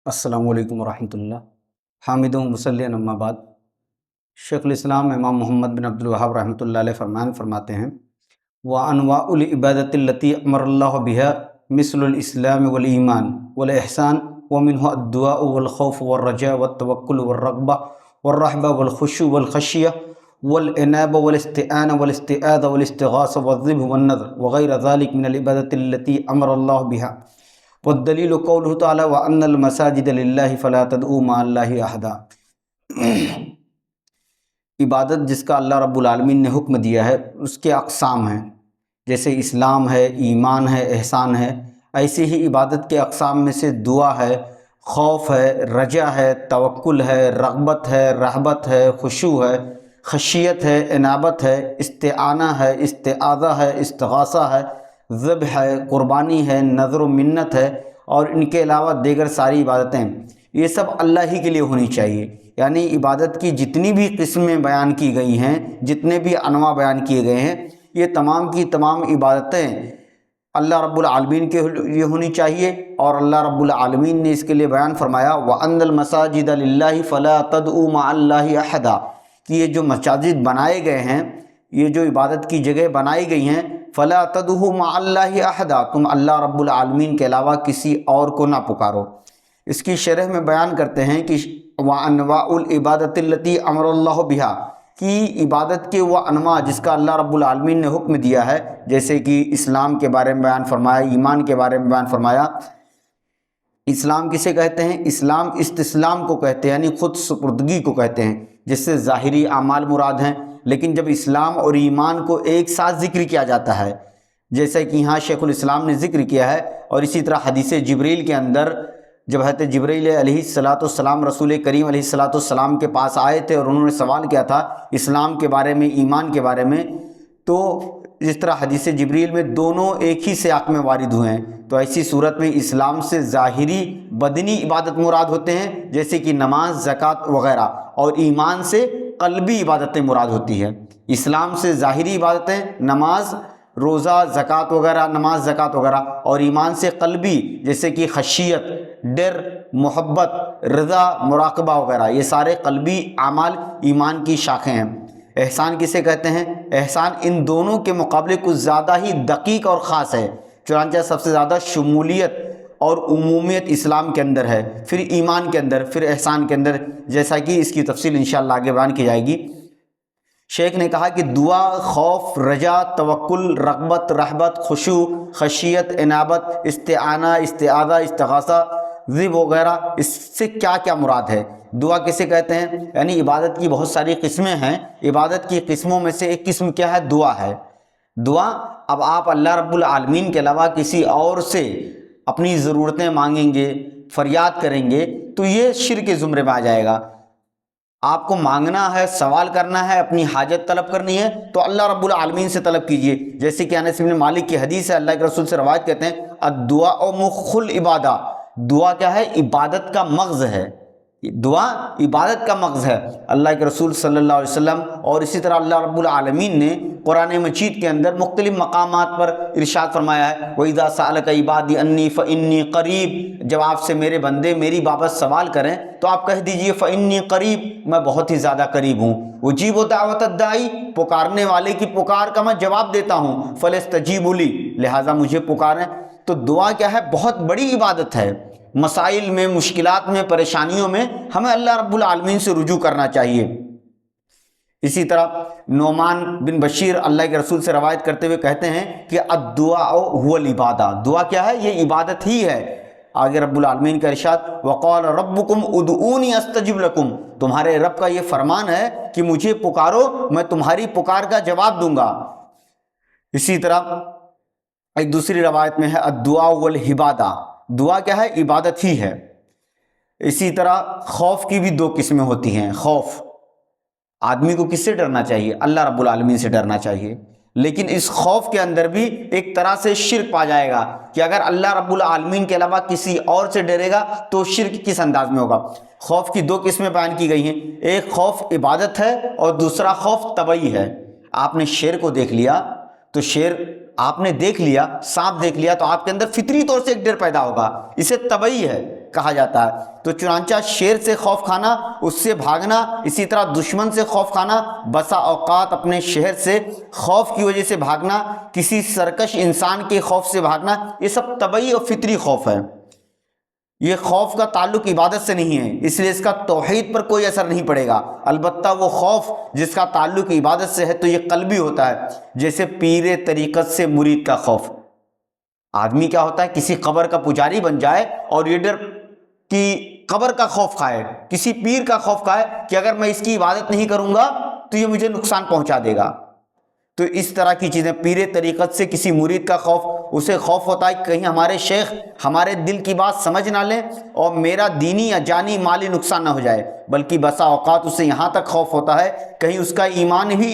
السلام علیکم ورحمۃ اللہ۔ حامد و مصلی اما بعد، شیخ الاسلام امام محمد بن عبد الوہاب رحمۃ اللہ علیہ فرماتے ہیں وانواع العبادت التی امر اللہ بها مثل الاسلام والایمان والاحسان ومنه الدعاء والخوف والرجاء والتوکل والرغبہ والرہبہ والخشوع والخشیہ والانابہ والاستعانہ والاستعاذہ والاستغاثہ والذبح والنذر وغیر ذلك من العبادت التی امر اللہ بها، والدلیل قولہ تعالی وان المساجد للہ فلا تدعوا مع اللہ احدا۔ عبادت جس کا اللہ رب العالمین نے حکم دیا ہے اس کے اقسام ہیں، جیسے اسلام ہے، ایمان ہے، احسان ہے، ایسے ہی عبادت کے اقسام میں سے دعا ہے، خوف ہے، رجا ہے، توکل ہے، رغبت ہے، رہبت ہے، خشوع ہے، خشیت ہے، انابت ہے، استعانہ ہے، استعاذہ ہے، استغاثہ ہے، ذبح ہے، قربانی ہے، نذر و منت ہے، اور ان کے علاوہ دیگر ساری عبادتیں، یہ سب اللہ ہی کے لیے ہونی چاہیے۔ یعنی عبادت کی جتنی بھی قسمیں بیان کی گئی ہیں، جتنے بھی انواع بیان کیے گئے ہیں، یہ تمام کی تمام عبادتیں اللہ رب العالمین کے لیے ہونی چاہیے، اور اللہ رب العالمین نے اس کے لیے بیان فرمایا وَأَنَّ الْمَسَاجِدَ لِلَّهِ فَلَا تَدْعُوا مَعَ اللَّهِ أَحَدًا، کہ یہ جو مساجد بنائے گئے ہیں، یہ جو عبادت کی جگہ بنائی گئی ہیں، فَلَا تَدْعُوا مَعَ اللَّهِ أَحَدًا، تم اللہ رب العالمین کے علاوہ کسی اور کو نہ پکارو۔ اس کی شرح میں بیان کرتے ہیں کہ وَأَنْوَاءُ الْعِبَادَةِ الَّتِي أَمَرَ اللَّهُ بِهَا، کہ عبادت کے وہ انواع جس کا اللہ رب العالمین نے حکم دیا ہے، جیسے کہ اسلام کے بارے میں بیان فرمایا، ایمان کے بارے میں بیان فرمایا۔ اسلام کسے کہتے ہیں؟ اسلام استسلام کو کہتے ہیں، یعنی خود سپردگی کو کہتے ہیں، جس سے ظاہری اعمال مراد ہیں۔ لیکن جب اسلام اور ایمان کو ایک ساتھ ذکر کیا جاتا ہے، جیسے کہ یہاں شیخ الاسلام نے ذکر کیا ہے، اور اسی طرح حدیث جبریل کے اندر جب حضرت جبریل علیہ السلام رسول کریم علیہ السلام کے پاس آئے تھے اور انہوں نے سوال کیا تھا اسلام کے بارے میں، ایمان کے بارے میں، تو جس طرح حدیث جبریل میں دونوں ایک ہی سیاق میں وارد ہوئے ہیں، تو ایسی صورت میں اسلام سے ظاہری بدنی عبادت مراد ہوتے ہیں، جیسے کہ نماز، زکوٰۃ وغیرہ، اور ایمان سے قلبی عبادتیں مراد ہوتی ہیں۔ اسلام سے ظاہری عبادتیں نماز، روزہ، زکوٰۃ وغیرہ، نماز، زکوٰۃ وغیرہ، اور ایمان سے قلبی جیسے کہ خشیت، ڈر، محبت، رضا، مراقبہ وغیرہ، یہ سارے قلبی اعمال ایمان کی شاخیں ہیں۔ احسان کسے کہتے ہیں؟ احسان ان دونوں کے مقابلے کچھ زیادہ ہی دقیق اور خاص ہے، چنانچہ سب سے زیادہ شمولیت اور عمومیت اسلام کے اندر ہے، پھر ایمان کے اندر، پھر احسان کے اندر، جیسا کہ اس کی تفصیل انشاءاللہ آگے بیان کی جائے گی۔ شیخ نے کہا کہ دعا، خوف، رجا، توکل، رغبت، رہبت، خشوع، خشیت، انابت، استعانہ، استعاذہ، استغاثہ، ذبح وغیرہ، اس سے کیا کیا مراد ہے؟ دعا کسے کہتے ہیں؟ یعنی عبادت کی بہت ساری قسمیں ہیں، عبادت کی قسموں میں سے ایک قسم کیا ہے؟ دعا ہے۔ دعا، اب آپ اللہ رب العالمین کے علاوہ کسی اور سے اپنی ضرورتیں مانگیں گے، فریاد کریں گے، تو یہ شرک کے زمرے میں آ جائے گا۔ آپ کو مانگنا ہے، سوال کرنا ہے، اپنی حاجت طلب کرنی ہے، تو اللہ رب العالمین سے طلب کیجئے، جیسے کہ انس بن مالک کی حدیث ہے، اللہ کے رسول سے روایت کرتے ہیں الدعاء مخ العبادہ، دعا کیا ہے؟ عبادت کا مغز ہے، دعا عبادت کا مغز ہے۔ اللہ کے رسول صلی اللہ علیہ وسلم اور اسی طرح اللہ رب العالمین نے قرآن مجید کے اندر مختلف مقامات پر ارشاد فرمایا ہے وَإِذَا سَأَلَكَ عِبَادِي عَنِّي فَإِنِّي قَرِيب، جب آپ سے میرے بندے میری بابت سوال کریں تو آپ کہہ دیجئے فَإِنِّي قَرِيب، میں بہت ہی زیادہ قریب ہوں، اُجِیبُ دعوۃ الداعی، پکارنے والے کی پکار کا میں جواب دیتا ہوں، فَلْيَسْتَجِیبُوا لِی، لہٰذا مجھے پکاریں۔ تو دعا کیا ہے؟ بہت بڑی عبادت ہے۔ مسائل میں، مشکلات میں، پریشانیوں میں ہمیں اللہ رب العالمین سے رجوع کرنا چاہیے۔ اسی طرح نعمان بن بشیر اللہ کے رسول سے روایت کرتے ہوئے کہتے ہیں کہ الدعاء هو العبادہ، دعا کیا ہے؟ یہ عبادت ہی ہے۔ آگے رب العالمین کا ارشاد وقال ربکم ادعونی استجب لکم، تمہارے رب کا یہ فرمان ہے کہ مجھے پکارو، میں تمہاری پکار کا جواب دوں گا۔ اسی طرح ایک دوسری روایت میں ہے الدعاء والعبادہ، دعا کیا ہے؟ عبادت ہی ہے۔ اسی طرح خوف کی بھی دو قسمیں ہوتی ہیں۔ خوف، آدمی کو کس سے ڈرنا چاہیے؟ اللہ رب العالمین سے ڈرنا چاہیے، لیکن اس خوف کے اندر بھی ایک طرح سے شرک پا جائے گا کہ اگر اللہ رب العالمین کے علاوہ کسی اور سے ڈرے گا تو شرک کس انداز میں ہوگا؟ خوف کی دو قسمیں بیان کی گئی ہیں، ایک خوف عبادت ہے اور دوسرا خوف طبعی ہے۔ آپ نے شیر کو دیکھ لیا تو شیر آپ نے دیکھ لیا سانپ دیکھ لیا تو آپ کے اندر فطری طور سے ایک ڈر پیدا ہوگا، اسے طبعی ہے کہا جاتا ہے۔ تو چنانچہ شیر سے خوف کھانا، اس سے بھاگنا، اسی طرح دشمن سے خوف کھانا، بسا اوقات اپنے شہر سے خوف کی وجہ سے بھاگنا، کسی سرکش انسان کے خوف سے بھاگنا، یہ سب طبعی اور فطری خوف ہے۔ یہ خوف کا تعلق عبادت سے نہیں ہے، اس لیے اس کا توحید پر کوئی اثر نہیں پڑے گا۔ البتہ وہ خوف جس کا تعلق عبادت سے ہے تو یہ قلبی ہوتا ہے، جیسے پیر طریقت سے مرید کا خوف۔ آدمی کیا ہوتا ہے، کسی قبر کا پجاری بن جائے اور یہ ڈر کہ قبر کا خوف کھائے، کسی پیر کا خوف کھائے کہ اگر میں اس کی عبادت نہیں کروں گا تو یہ مجھے نقصان پہنچا دے گا۔ تو اس طرح کی چیزیں، پیر طریقت سے کسی مرید کا خوف، اسے خوف ہوتا ہے کہ کہیں ہمارے شیخ ہمارے دل کی بات سمجھ نہ لیں اور میرا دینی یا جانی مالی نقصان نہ ہو جائے، بلکہ بسا اوقات اسے یہاں تک خوف ہوتا ہے کہیں اس کا ایمان ہی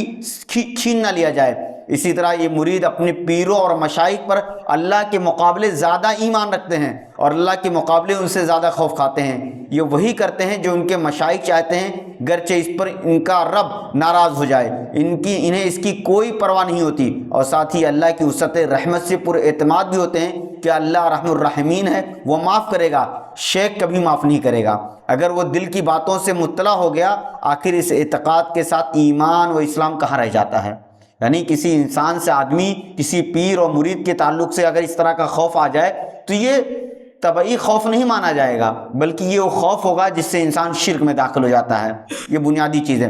چھین نہ لیا جائے۔ اسی طرح یہ مرید اپنے پیروں اور مشائخ پر اللہ کے مقابلے زیادہ ایمان رکھتے ہیں اور اللہ کے مقابلے ان سے زیادہ خوف کھاتے ہیں۔ یہ وہی کرتے ہیں جو ان کے مشائخ چاہتے ہیں، گرچہ اس پر ان کا رب ناراض ہو جائے، انہیں اس کی کوئی پرواہ نہیں ہوتی، اور ساتھ ہی اللہ کی وسعت رحمت سے پر اعتماد بھی ہوتے ہیں کہ اللہ رحم الرحمین ہے، وہ معاف کرے گا، شیخ کبھی معاف نہیں کرے گا۔ اگر وہ دل کی باتوں سے مطلع ہو گیا، آخر اس اعتقاد کے ساتھ ایمان و اسلام کہاں رہ جاتا ہے؟ یعنی کسی انسان سے، آدمی کسی پیر اور مرید کے تعلق سے اگر اس طرح کا خوف آ جائے تو یہ طبعی خوف نہیں مانا جائے گا، بلکہ یہ وہ خوف ہوگا جس سے انسان شرک میں داخل ہو جاتا ہے۔ یہ بنیادی چیزیں۔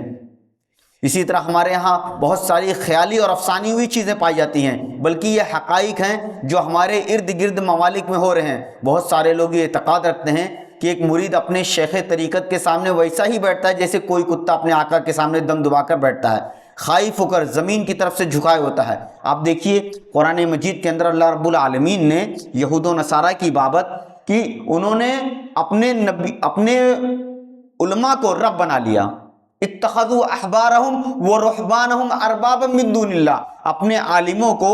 اسی طرح ہمارے ہاں بہت ساری خیالی اور افسانی ہوئی چیزیں پائی جاتی ہیں، بلکہ یہ حقائق ہیں جو ہمارے ارد گرد ممالک میں ہو رہے ہیں۔ بہت سارے لوگ یہ اعتقاد رکھتے ہیں کہ ایک مرید اپنے شیخ طریقت کے سامنے ویسا ہی بیٹھتا ہے جیسے کوئی کتا اپنے آقا کے سامنے دم دبا کر بیٹھتا ہے، خائف ہو کر زمین کی طرف سے جھکائے ہوتا ہے۔ آپ دیکھیے قرآن مجید کے اندر اللہ رب العالمین نے یہود و نصارہ کی بابت کہ انہوں نے اپنے علماء کو رب بنا لیا، اتخذوا احبارهم ورهبانهم اربابا من دون اللہ، اپنے عالموں کو،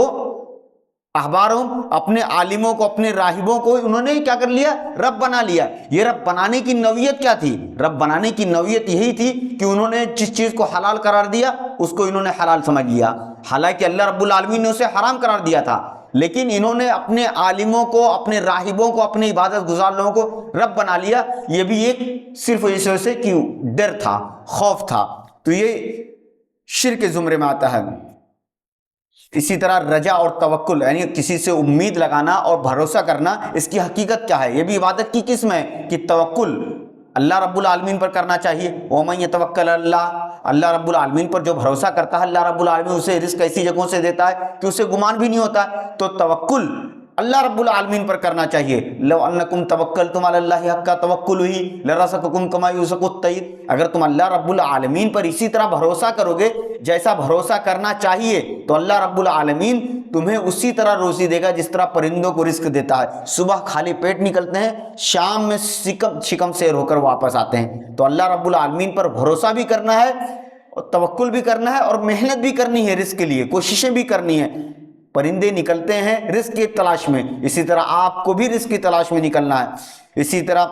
اپنے عالموں کو، اپنے راہبوں کو انہوں نے کیا کر لیا؟ رب بنا لیا۔ یہ رب بنانے کی نوعیت کیا تھی؟ رب بنانے کی نوعیت یہی تھی کہ انہوں نے جس چیز کو حلال قرار دیا اس کو انہوں نے حلال سمجھ لیا، حالانکہ اللہ رب العالمین نے اسے حرام قرار دیا تھا، لیکن انہوں نے اپنے عالموں کو، اپنے راہبوں کو، اپنے عبادت گزار لوگوں کو رب بنا لیا۔ یہ بھی ایک صرف اس وجہ سے کہ ڈر تھا، خوف تھا، تو یہ شرک کے زمرے میں آتا ہے۔ اسی طرح رجا اور توکل، یعنی کسی سے امید لگانا اور بھروسہ کرنا، اس کی حقیقت کیا ہے؟ یہ بھی عبادت کی قسم ہے کہ توکل اللہ رب العالمین پر کرنا چاہیے۔ وَمَن يَتَوَكَّلْ عَلَى اللَّهِ، اللہ رب العالمین پر جو بھروسہ کرتا ہے اللہ رب العالمین اسے رزق ایسی جگہوں سے دیتا ہے کہ اسے گمان بھی نہیں ہوتا ہے۔ تو توکل اللہ رب العالمین پر کرنا چاہیے۔ لو انکم توکلتم علی اللہ حق توکلہ لرزقکم کما یرزق الطیر، اگر تم اللہ رب العالمین پر اسی طرح بھروسہ کرو گے جیسا بھروسہ کرنا چاہیے تو اللہ رب العالمین تمہیں اسی طرح روزی دے گا جس طرح پرندوں کو رزق دیتا ہے۔ صبح خالی پیٹ نکلتے ہیں، شام میں شکم سیر ہو کر واپس آتے ہیں۔ تو اللہ رب العالمین پر بھروسہ بھی کرنا ہے اور توکل بھی کرنا ہے اور محنت بھی کرنی ہے، رزق کے لیے کوششیں بھی کرنی ہے۔ پرندے نکلتے ہیں رزق کی تلاش میں، اسی طرح آپ کو بھی رزق کی تلاش میں نکلنا ہے۔ اسی طرح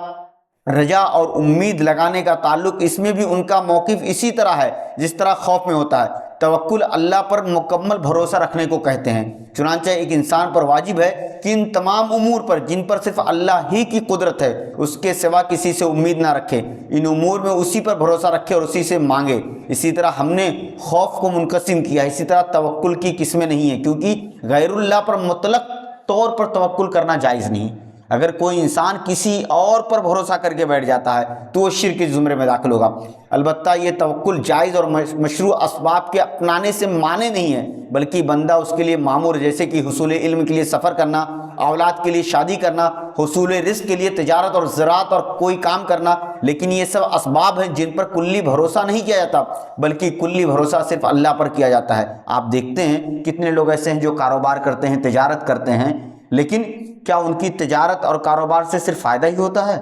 رجا اور امید لگانے کا تعلق، اس میں بھی ان کا موقف اسی طرح ہے جس طرح خوف میں ہوتا ہے۔ توکل اللہ پر مکمل بھروسہ رکھنے کو کہتے ہیں۔ چنانچہ ایک انسان پر واجب ہے کہ ان تمام امور پر جن پر صرف اللہ ہی کی قدرت ہے اس کے سوا کسی سے امید نہ رکھے، ان امور میں اسی پر بھروسہ رکھے اور اسی سے مانگے۔ اسی طرح ہم نے خوف کو منقسم کیا، اسی طرح توکل کی قسمیں نہیں ہیں، کیونکہ غیر اللہ پر مطلق طور پر توکل کرنا جائز نہیں۔ اگر کوئی انسان کسی اور پر بھروسہ کر کے بیٹھ جاتا ہے تو وہ شرک کے زمرے میں داخل ہوگا۔ البتہ یہ توکل جائز اور مشروع اسباب کے اپنانے سے مانے نہیں ہے، بلکہ بندہ اس کے لیے معمور، جیسے کہ حصول علم کے لیے سفر کرنا، اولاد کے لیے شادی کرنا، حصول رزق کے لیے تجارت اور زراعت اور کوئی کام کرنا، لیکن یہ سب اسباب ہیں جن پر کلی بھروسہ نہیں کیا جاتا، بلکہ کلی بھروسہ صرف اللہ پر کیا جاتا ہے۔ آپ دیکھتے ہیں کتنے لوگ ایسے ہیں جو کاروبار کرتے ہیں، تجارت کرتے ہیں، لیکن کیا ان کی تجارت اور کاروبار سے صرف فائدہ ہی ہوتا ہے؟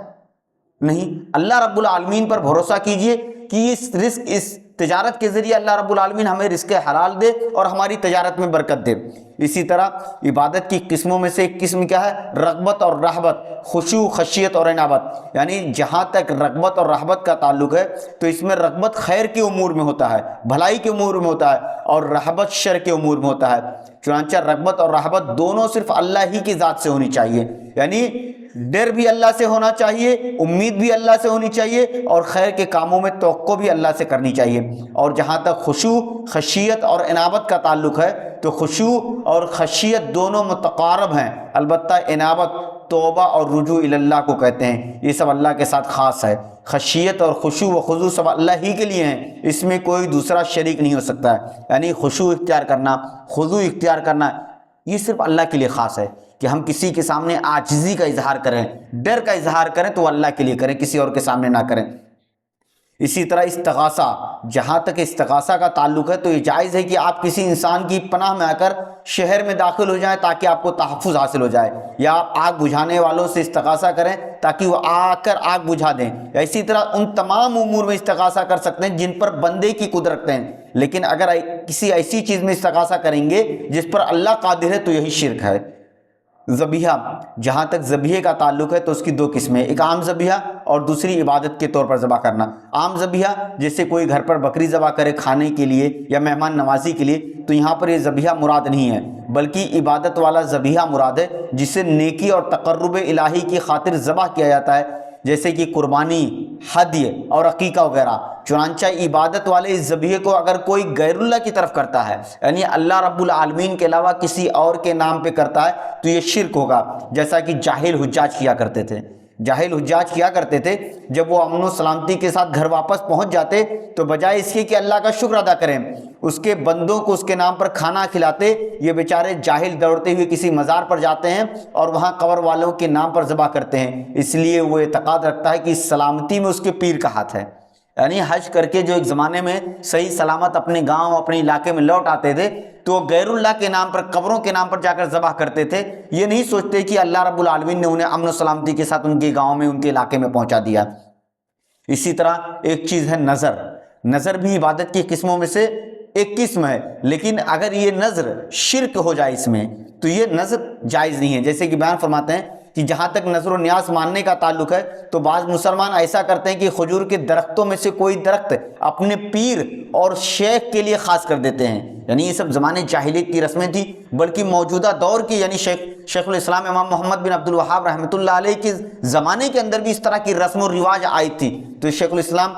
نہیں، اللہ رب العالمین پر بھروسہ کیجئے کہ اس رزق، اس تجارت کے ذریعے اللہ رب العالمین ہمیں رزق حلال دے اور ہماری تجارت میں برکت دے۔ اسی طرح عبادت کی قسموں میں سے ایک قسم کیا ہے؟ رغبت اور رہبت، خشوع، خشیت اور انابت۔ یعنی جہاں تک رغبت اور رہبت کا تعلق ہے تو اس میں رغبت خیر کے امور میں ہوتا ہے، بھلائی کے امور میں ہوتا ہے، اور رغبت شر کے امور میں ہوتا ہے۔ چنانچہ رغبت اور رہبت دونوں صرف اللہ ہی کی ذات سے ہونی چاہیے، یعنی ڈر بھی اللہ سے ہونا چاہیے، امید بھی اللہ سے ہونی چاہیے، اور خیر کے کاموں میں توقع بھی اللہ سے کرنی چاہیے۔ اور جہاں تک خشوع، خشیت اور انابت کا تعلق ہے تو خشوع اور خشیت دونوں متقارب ہیں، البتہ انابت توبہ اور رجوع اللہ کو کہتے ہیں، یہ سب اللہ کے ساتھ خاص ہے۔ خشیت اور خشوع و خضوع سب اللہ ہی کے لیے ہیں، اس میں کوئی دوسرا شریک نہیں ہو سکتا ہے، یعنی خشوع اختیار کرنا، خضوع اختیار کرنا، یہ صرف اللہ کے لیے خاص ہے کہ ہم کسی کے سامنے عاجزی کا اظہار کریں، ڈر کا اظہار کریں تو وہ اللہ کے لیے کریں، کسی اور کے سامنے نہ کریں۔ اسی طرح استغاثہ، جہاں تک استغاثہ کا تعلق ہے تو یہ جائز ہے کہ آپ کسی انسان کی پناہ میں آ کر شہر میں داخل ہو جائیں تاکہ آپ کو تحفظ حاصل ہو جائے، یا آپ آگ بجھانے والوں سے استغاثہ کریں تاکہ وہ آ کر آگ بجھا دیں، یا اسی طرح ان تمام امور میں استغاثہ کر سکتے ہیں جن پر بندے کی قدرت ہے۔ لیکن اگر کسی ایسی چیز میں استغاثہ کریں گے جس پر اللہ قادر ہے تو یہی شرک ہے۔ ذبیحہ، جہاں تک ذبیحے کا تعلق ہے تو اس کی دو قسمیں، ایک عام ذبیحہ اور دوسری عبادت کے طور پر ذبح کرنا۔ عام ذبیحہ جیسے کوئی گھر پر بکری ذبح کرے کھانے کے لیے یا مہمان نوازی کے لیے، تو یہاں پر یہ ذبیحہ مراد نہیں ہے، بلکہ عبادت والا ذبیحہ مراد ہے جسے نیکی اور تقرب الہی کی خاطر ذبح کیا جاتا ہے، جیسے کہ قربانی، ہدیہ اور عقیقہ وغیرہ۔ چنانچہ عبادت والے اس ذبیحے کو اگر کوئی غیر اللہ کی طرف کرتا ہے، یعنی اللہ رب العالمین کے علاوہ کسی اور کے نام پہ کرتا ہے، تو یہ شرک ہوگا، جیسا کہ جاہل حجاج کیا کرتے تھے۔ جاہل حجاج کیا کرتے تھے، جب وہ امن و سلامتی کے ساتھ گھر واپس پہنچ جاتے تو بجائے اس کے کہ اللہ کا شکر ادا کریں، اس کے بندوں کو اس کے نام پر کھانا کھلاتے۔ یہ بیچارے جاہل دوڑتے ہوئے کسی مزار پر جاتے ہیں اور وہاں قبر والوں کے نام پر ذبح کرتے ہیں، اس لیے وہ اعتقاد رکھتا ہے کہ اس سلامتی میں اس کے پیر کا ہاتھ ہے۔ یعنی حج کر کے جو ایک زمانے میں صحیح سلامت اپنے گاؤں اپنے علاقے میں لوٹ آتے تھے تو وہ غیر اللہ کے نام پر، قبروں کے نام پر جا کر ذبح کرتے تھے، یہ نہیں سوچتے کہ اللہ رب العالمین نے انہیں امن و سلامتی کے ساتھ ان کے گاؤں میں، ان کے علاقے میں پہنچا دیا۔ اسی طرح ایک چیز ہے نظر۔ نظر بھی عبادت کی قسموں میں سے ایک قسم ہے، لیکن اگر یہ نظر شرک ہو جائے اس میں تو یہ نظر جائز نہیں ہے۔ جیسے کہ بیان فرماتے ہیں کہ جہاں تک نظر و نیاز ماننے کا تعلق ہے تو بعض مسلمان ایسا کرتے ہیں کہ کھجور کے درختوں میں سے کوئی درخت اپنے پیر اور شیخ کے لیے خاص کر دیتے ہیں، یعنی یہ سب زمانے جاہلیت کی رسمیں تھیں، بلکہ موجودہ دور کی یعنی شیخ الاسلام امام محمد بن عبد الوہاب رحمۃ اللہ علیہ کے زمانے کے اندر بھی اس طرح کی رسم و رواج آئی تھی۔ تو شیخ الاسلام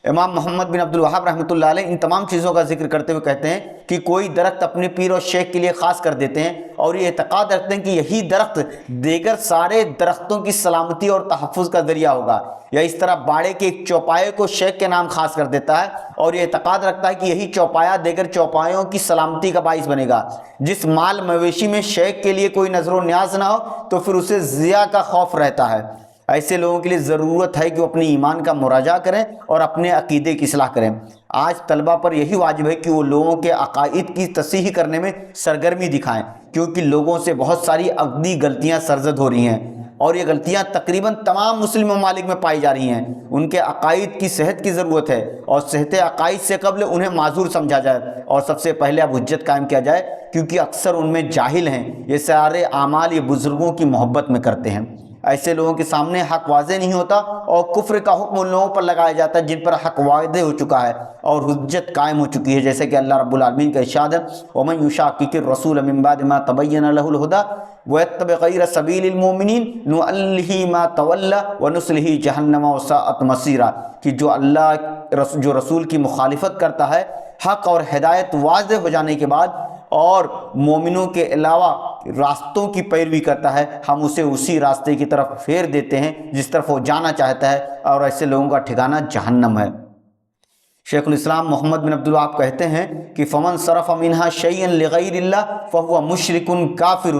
امام محمد بن عبد الوہاب رحمۃ اللہ علیہ ان تمام چیزوں کا ذکر کرتے ہوئے کہتے ہیں کہ کوئی درخت اپنے پیر اور شیخ کے لیے خاص کر دیتے ہیں اور یہ اعتقاد رکھتے ہیں کہ یہی درخت دیگر سارے درختوں کی سلامتی اور تحفظ کا ذریعہ ہوگا، یا اس طرح باڑے کے ایک چوپائے کو شیخ کے نام خاص کر دیتا ہے اور یہ اعتقاد رکھتا ہے کہ یہی چوپایا دیگر چوپایوں کی سلامتی کا باعث بنے گا۔ جس مال مویشی میں شیخ کے لیے کوئی نظر و نیاز نہ ہو تو پھر اسے ضیاء کا خوف رہتا ہے۔ ایسے لوگوں کے لیے ضرورت ہے کہ وہ اپنے ایمان کا مراجعہ کریں اور اپنے عقیدے کی اصلاح کریں۔ آج طلبہ پر یہی واجب ہے کہ وہ لوگوں کے عقائد کی تصحیح کرنے میں سرگرمی دکھائیں، کیونکہ لوگوں سے بہت ساری عقدی غلطیاں سرزد ہو رہی ہیں اور یہ غلطیاں تقریباً تمام مسلم ممالک میں پائی جا رہی ہیں۔ ان کے عقائد کی صحت کی ضرورت ہے اور صحت عقائد سے قبل انہیں معذور سمجھا جائے اور سب سے پہلے اب حجت قائم کیا جائے، کیونکہ اکثر ان میں جاہل ہیں، یہ سارے اعمال یہ بزرگوں کی محبت میں کرتے ہیں۔ ایسے لوگوں کے سامنے حق واضح نہیں ہوتا اور کفر کا حکم ان لوگوں پر لگایا جاتا ہے جن پر حق واضح ہو چکا ہے اور حجت قائم ہو چکی ہے، جیسے کہ اللہ رب العالمین کا ارشاد ہے وَمَن يُشَاقِقِ الرَّسُولَ مِن بَعْدِ مَا تَبَيَّنَ لَهُ الْهُدَىٰ وَيَتَّبِعْ غَيْرَ سَبِيلِ الْمُؤْمِنِينَ نُوَلِّهِ مَا تَوَلَّىٰ وَنُصْلِهِ جَهَنَّمَ وَسَاءَتْ مَصِيرًا، کہ جو رسول کی مخالفت کرتا ہے حق اور ہدایت واضح ہو جانے کے بعد اور مومنوں کے علاوہ راستوں کی پیروی کرتا ہے، ہم اسے اسی راستے کی طرف پھیر دیتے ہیں جس طرف وہ جانا چاہتا ہے، اور ایسے لوگوں کا ٹھکانہ جہنم ہے۔ شیخ الاسلام محمد بن عبد الوہاب کہتے ہیں کہ فمن صرف منہا شیئا لغیر اللہ فہو مشرک کافر،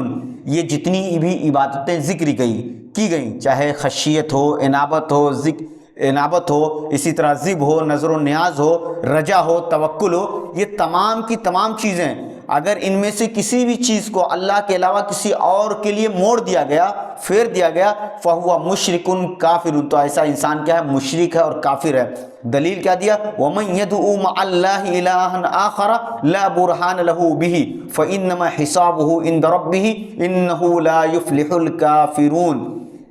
یہ جتنی بھی عبادتیں ذکر کی گئیں، چاہے خشیت ہو، انابت ہو، اسی طرح ذب ہو، نظر و نیاز ہو، رجا ہو، توکل ہو، یہ تمام کی تمام چیزیں اگر ان میں سے کسی بھی چیز کو اللہ کے علاوہ کسی اور کے لیے موڑ دیا گیا، پھیر دیا گیا، فہو مشرک کافر، تو ایسا انسان کیا ہے؟ مشرک ہے اور کافر ہے۔ دلیل کیا دیا؟ وَمَن يَدْعُ مَعَ اللَّهِ إِلَٰهًا آخَرَ لَا بُرْهَانَ لَهُ بِهِ فَإِنَّمَا حِسَابُهُ عِندَ رَبِّهِ إِنَّهُ لَا يُفْلِحُ الْكَافِرُونَ،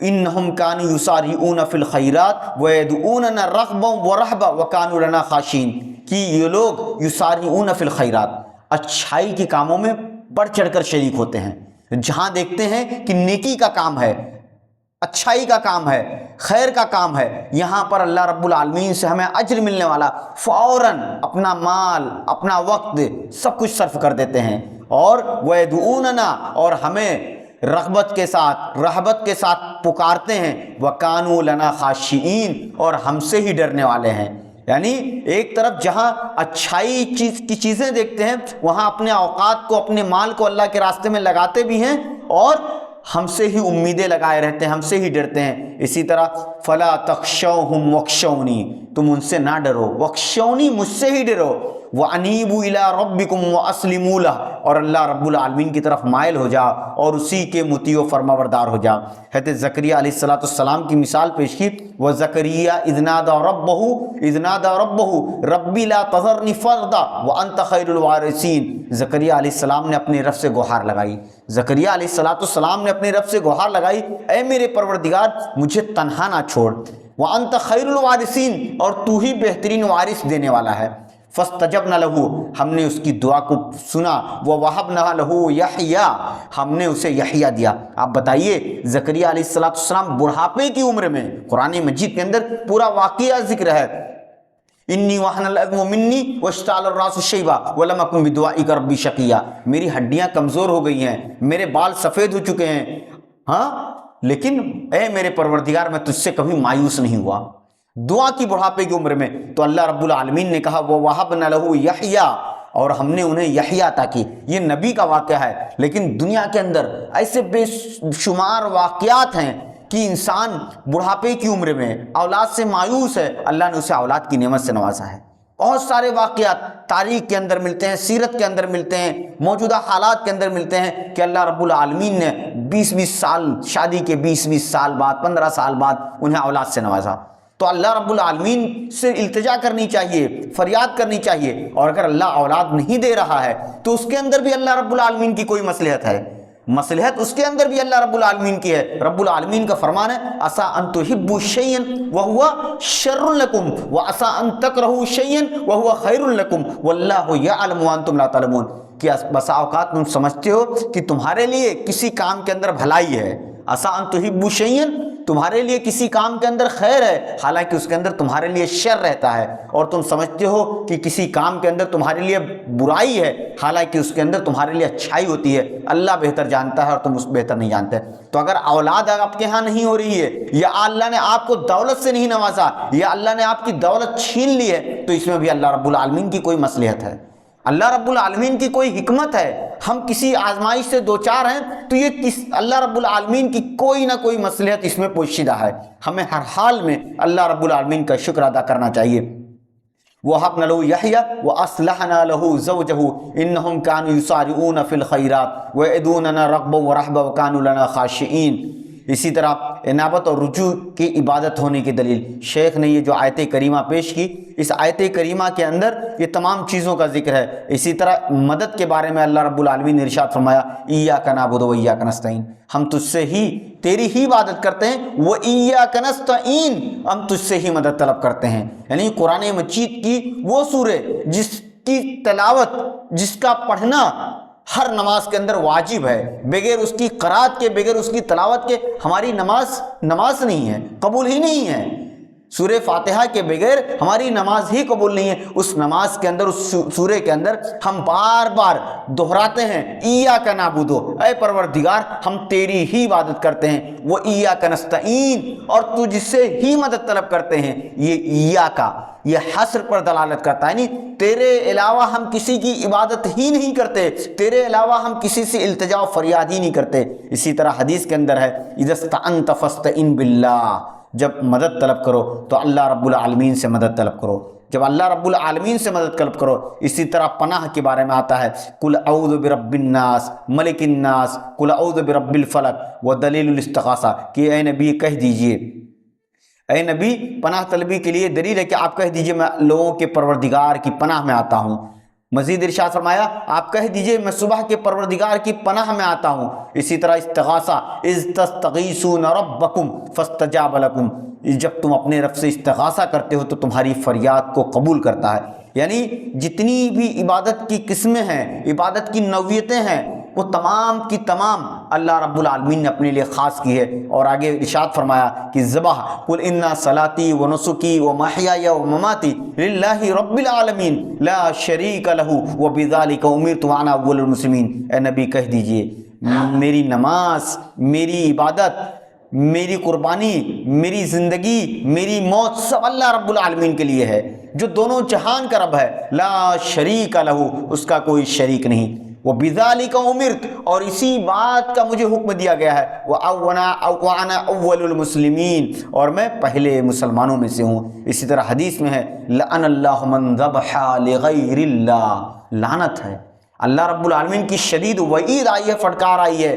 انہم کانوا یسارعون فی الخیرات ویدعوننا رغبا ورہبا وکانوا لنا خاشعین، کہ یہ لوگ یسارعون فی الخیرات، اچھائی کے کاموں میں بڑھ چڑھ کر شریک ہوتے ہیں، جہاں دیکھتے ہیں کہ نیکی کا کام ہے، اچھائی کا کام ہے، خیر کا کام ہے، یہاں پر اللہ رب العالمین سے ہمیں اجر ملنے والا، فوراً اپنا مال، اپنا وقت سب کچھ صرف کر دیتے ہیں، اور وَيَدْعُونَنَا، اور ہمیں رغبت کے ساتھ، رہبت کے ساتھ پکارتے ہیں، وَكَانُوا لَنَا خَاشِعِينَ، اور ہم سے ہی ڈرنے والے ہیں۔ یعنی ایک طرف جہاں اچھائی کی چیزیں دیکھتے ہیں، وہاں اپنے اوقات کو، اپنے مال کو اللہ کے راستے میں لگاتے بھی ہیں، اور ہم سے ہی امیدیں لگائے رہتے ہیں، ہم سے ہی ڈرتے ہیں۔ اسی طرح فَلَا تَخْشَوْهُمْ وَاخْشَوْنِي، تم ان سے نہ ڈرو، وَاخْشَوْنِي، مجھ سے ہی ڈرو، وَأَنِيبُوا إِلَىٰ رَبِّكُمْ وَأَسْلِمُوا لَهُ، اور اللہ رب العالمین کی طرف مائل ہو جا اور اسی کے مطیع و فرمانبردار ہو جا۔ حضرت زکریا علیہ السلام کی مثال پیش کی، وَزَكَرِيَّا إِذْ نَادَىٰ رَبَّهُ رَبِّ لَا تَذَرْنِي فَرْدًا وَأَنْتَ خَيْرُ الْوَارِثِينَ۔ زکریا علیہ السلام نے اپنے رب سے گہار لگائی، زکریا علیہ السلام نے اپنے رب سے گہار لگائی، اے میرے پروردگار مجھے تنہا نہ چھوڑ، وَأَنْتَ خَيْرُ الْوَارِثِينَ، اور تو ہی بہترین وارث دینے والا ہے۔ فَاسْتَجَبْنَا لَهُ، ہم نے اس کی دعا کو سنا، وَوَهَبْنَا لَهُ يَحْيَىٰ، ہم نے اسے یحییٰ دیا۔ آپ بتائیے زکریا علیہ السلام بڑھاپے کی عمر میں، قرآن مجید کے اندر پورا واقعہ ذکر ہے، انی وہن العظم منی واشتعل الراس شیبا ولم اکن بدعائک ربی شقیا، میری ہڈیاں کمزور ہو گئی ہیں، میرے بال سفید ہو چکے ہیں، ہاں لیکن اے میرے پروردگار میں تجھ سے کبھی مایوس نہیں ہوا۔ دعا کی بڑھاپے کی عمر میں تو اللہ رب العالمین نے کہا وَوَهَبْنَا لَهُ يَحْيَىٰ، اور ہم نے انہیں یحییٰ عطا کی۔ یہ نبی کا واقعہ ہے، لیکن دنیا کے اندر ایسے بے شمار واقعات ہیں کہ انسان بڑھاپے کی عمر میں اولاد سے مایوس ہے، اللہ نے اسے اولاد کی نعمت سے نوازا ہے۔ بہت سارے واقعات تاریخ کے اندر ملتے ہیں، سیرت کے اندر ملتے ہیں، موجودہ حالات کے اندر ملتے ہیں کہ اللہ رب العالمین نے 20-20 سال، شادی کے 20-20 سال بعد، 15 سال بعد انہیں اولاد سے نوازا۔ تو اللہ رب العالمین سے التجا کرنی چاہیے، فریاد کرنی چاہیے، اور اگر اللہ اولاد نہیں دے رہا ہے تو اس کے اندر بھی اللہ رب العالمین کی کوئی مصلحت ہے، مصلحت اس کے اندر بھی اللہ رب العالمین کی ہے۔ رب العالمین کا فرمان ہے عسیٰ ان تحبوا شیئا وہو شر لکم وعسیٰ ان تکرہوا شیئا وہو خیر لکم واللہ یعلم وانتم لا تعلمون، کہ بسا اوقات تم سمجھتے ہو کہ تمہارے لیے کسی کام کے اندر بھلائی ہے، عسیٰ ان تحبوا شیئا، تمہارے لیے کسی کام کے اندر خیر ہے حالانکہ اس کے اندر تمہارے لیے شر رہتا ہے، اور تم سمجھتے ہو کہ کسی کام کے اندر تمہارے لیے برائی ہے حالانکہ اس کے اندر تمہارے لیے اچھائی ہوتی ہے۔ اللہ بہتر جانتا ہے اور تم اس بہتر نہیں جانتے۔ تو اگر اولاد آپ کے ہاں نہیں ہو رہی ہے، یا اللہ نے آپ کو دولت سے نہیں نوازا، یا اللہ نے آپ کی دولت چھین لی ہے، تو اس میں بھی اللہ رب العالمین کی کوئی مصلحت ہے، اللہ رب العالمین کی کوئی حکمت ہے۔ ہم کسی آزمائش سے دوچار ہیں تو یہ اللہ رب العالمین کی کوئی نہ کوئی مصلحت اس میں پوشیدہ ہے۔ ہمیں ہر حال میں اللہ رب العالمین کا شکر ادا کرنا چاہیے۔ وَوَهَبْنَا لَهُ يَحْيَىٰ وَأَصْلَحْنَا لَهُ زَوْجَهُ إِنَّهُمْ كَانُوا يُسَارِعُونَ فِي الْخَيْرَاتِ وَيَدْعُونَنَا رَغْبًا وَرَهْبًا وَكَانُوا لَنَا خَاشِعِينَ۔ اسی طرح انابت اور رجوع کی عبادت ہونے کی دلیل، شیخ نے یہ جو آیت کریمہ پیش کی، اس آیت کریمہ کے اندر یہ تمام چیزوں کا ذکر ہے۔ اسی طرح مدد کے بارے میں اللہ رب العالمین نے ارشاد فرمایا ایاک نعبد و ایاک نستعین، ہم تجھ سے ہی تیری ہی عبادت کرتے ہیں، وہ ایاک نستعین، ہم تجھ سے ہی مدد طلب کرتے ہیں۔ یعنی قرآن مجید کی وہ سورہ جس کی تلاوت، جس کا پڑھنا ہر نماز کے اندر واجب ہے، بغیر اس کی قرات کے، بغیر اس کی تلاوت کے ہماری نماز نہیں ہے، قبول ہی نہیں ہے۔ سورہ فاتحہ کے بغیر ہماری نماز ہی قبول نہیں ہے۔ اس نماز کے اندر، اس سورہ کے اندر ہم بار بار دہراتے ہیں ایاک نعبد، اے پروردگار ہم تیری ہی عبادت کرتے ہیں، وہ ایاک نستعین، اور تو جس سے ہی مدد طلب کرتے ہیں۔ یہ ایاک، یہ حصر پر دلالت کرتا ہے، یعنی تیرے علاوہ ہم کسی کی عبادت ہی نہیں کرتے، تیرے علاوہ ہم کسی سے التجا و فریاد ہی نہیں کرتے۔ اسی طرح حدیث کے اندر ہے اذا استعنت فاستعن باللہ، جب مدد طلب کرو تو اللہ رب العالمین سے مدد طلب کرو، جب اللہ رب العالمین سے مدد طلب کرو۔ اسی طرح پناہ کے بارے میں آتا ہے قل اعوذ برب الناس ملک الناس قل اعوذ برب الفلق ودلیل الاستغاثہ، کہ اے نبی کہہ دیجئے، اے نبی پناہ طلبی کے لیے دلیل ہے کہ آپ کہہ دیجئے میں لوگوں کے پروردگار کی پناہ میں آتا ہوں، مزید ارشاد فرمایا آپ کہہ دیجئے میں صبح کے پروردگار کی پناہ میں آتا ہوں۔ اسی طرح استغاثہ، اذ تستغیثون ربکم فاستجاب لکم، جب تم اپنے رب سے استغاثہ کرتے ہو تو تمہاری فریاد کو قبول کرتا ہے۔ یعنی جتنی بھی عبادت کی قسمیں ہیں، عبادت کی نوعیتیں ہیں، وہ تمام کی تمام اللہ رب العالمین نے اپنے لیے خاص کی ہے۔ اور آگے ارشاد فرمایا کہ ذبح قل ان صلاتی و نسکی و محیای و مماتی للہ رب العالمین لا شریک لہ وبذالک امرت وانا اول المسلمین، اے نبی کہہ دیجئے میری نماز، میری عبادت، میری قربانی، میری زندگی، میری موت سب اللہ رب العالمین کے لیے ہے، جو دونوں جہان کا رب ہے، لا شریک لہ، اس کا کوئی شریک نہیں، وَبِذَالِكَ أُمِرْتُ، اور اسی بات کا مجھے حکم دیا گیا ہے، وَأَنَا أَوَّلُ الْمُسْلِمِينَ، اور میں پہلے مسلمانوں میں سے ہوں۔ اسی طرح حدیث میں ہے لَعَنَ اللَّهُ مَنْ ذَبَحَ لِغَيْرِ اللَّهِ، لعنت ہے، اللہ رب العالمین کی شدید وعید آئی ہے، پھٹکار آئی ہے،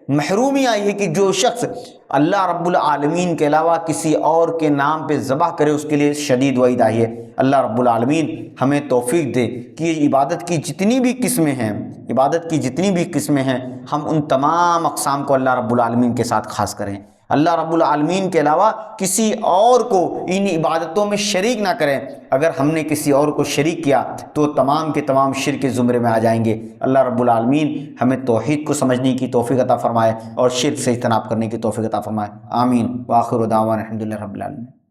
محرومی آئی ہے کہ جو شخص اللہ رب العالمین کے علاوہ کسی اور کے نام پہ ذبح کرے اس کے لیے شدید وعید آئی ہے۔ اللہ رب العالمین ہمیں توفیق دے کہ عبادت کی جتنی بھی قسمیں ہیں، عبادت کی جتنی بھی قسمیں ہیں، ہم ان تمام اقسام کو اللہ رب العالمین کے ساتھ خاص کریں، اللہ رب العالمین کے علاوہ کسی اور کو ان عبادتوں میں شریک نہ کریں۔ اگر ہم نے کسی اور کو شریک کیا تو تمام کے تمام شرک کے زمرے میں آ جائیں گے۔ اللہ رب العالمین ہمیں توحید کو سمجھنے کی توفیق عطا فرمائے اور شرک سے اجتناب کرنے کی توفیق عطا فرمائے، آمین۔ وآخر دعوانا الحمدللہ رب العالمین۔